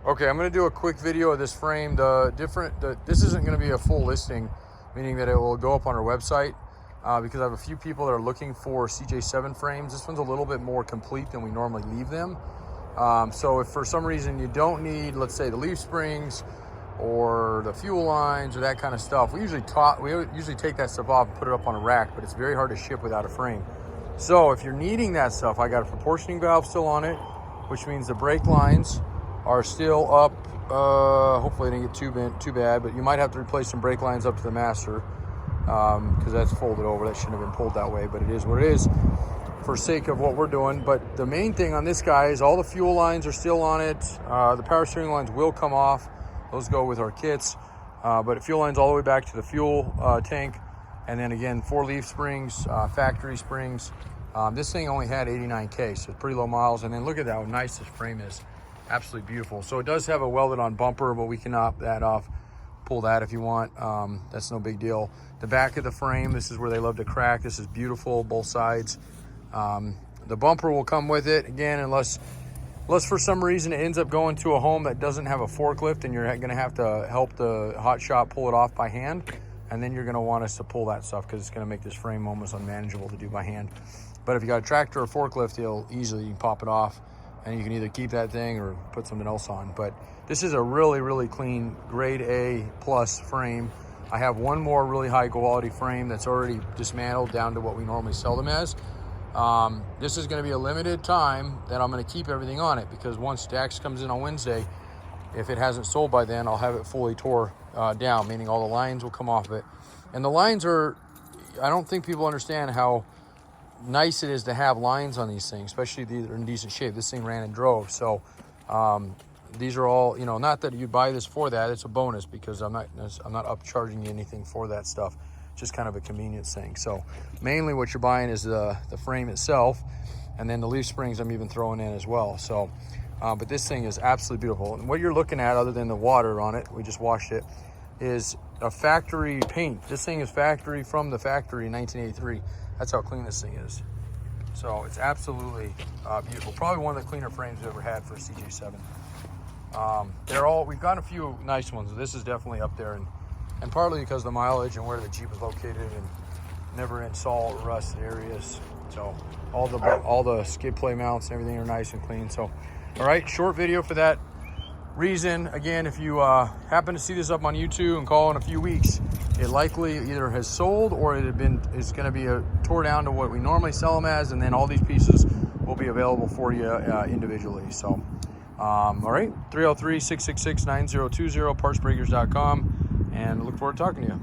Okay, I'm going to do a quick video of this frame. This isn't going to be a full listing, meaning that it will go up on our website because I have a few people that are looking for CJ7 frames. This one's a little bit more complete than we normally leave them. So if for some reason you don't need, let's say, the leaf springs or the fuel lines or that kind of stuff, we usually take that stuff off and put it up on a rack, but it's very hard to ship without a frame. So if you're needing that stuff, I got a proportioning valve still on it, which means the brake lines are still up. Hopefully it didn't get too bad, but you might have to replace some brake lines up to the master because that's folded over. That shouldn't have been pulled that way, but it is what it is for sake of what we're doing. But the main thing on this guy is all the fuel lines are still on it. The power steering lines will come off. Those go with our kits, but fuel lines all the way back to the fuel tank. And then again, 4 leaf springs, factory springs. This thing only had 89K, so it's pretty low miles. And then look at that, how nice this frame is. Absolutely beautiful. So it does have a welded on bumper, but we can knock that off, pull that if you want. That's no big deal. The back of the frame, this is where they love to crack. This is beautiful, both sides. The bumper will come with it, again, unless for some reason it ends up going to a home that doesn't have a forklift and you're gonna have to help the hot shop pull it off by hand. And then you're gonna want us to pull that stuff because it's gonna make this frame almost unmanageable to do by hand. But if you got a tractor or forklift, you'll easily pop it off and you can either keep that thing or put something else on. But this is a really, really clean grade A plus frame. I have one more really high quality frame that's already dismantled down to what we normally sell them as. This is gonna be a limited time that I'm gonna keep everything on it because once Dax comes in on Wednesday, if it hasn't sold by then, I'll have it fully tore down, meaning all the lines will come off of it. And the lines are, I don't think people understand how nice it is to have lines on these things, especially if they're in decent shape. This thing ran and drove. So these are all, not that you buy this for that, it's a bonus because I'm not upcharging you anything for that stuff. It's just kind of a convenience thing. So mainly what you're buying is the frame itself, and then the leaf springs I'm even throwing in as well. So but this thing is absolutely beautiful. And what you're looking at, other than the water on it, we just washed it, is a factory paint. This thing is factory from the factory in 1983. That's how clean this thing is. So it's absolutely beautiful. Probably one of the cleaner frames we've ever had for a CJ7. We've got a few nice ones. This is definitely up there, and partly because of the mileage and where the Jeep is located and never in salt or rusted areas. So all the skid play mounts and everything are nice and clean. So all right, short video for that reason. Again, if you happen to see this up on YouTube and call in a few weeks, it likely either has sold or it's going to be tore down to what we normally sell them as, and then all these pieces will be available for you individually. So, all right, 303-666-9020, partsbreakers.com, and look forward to talking to you.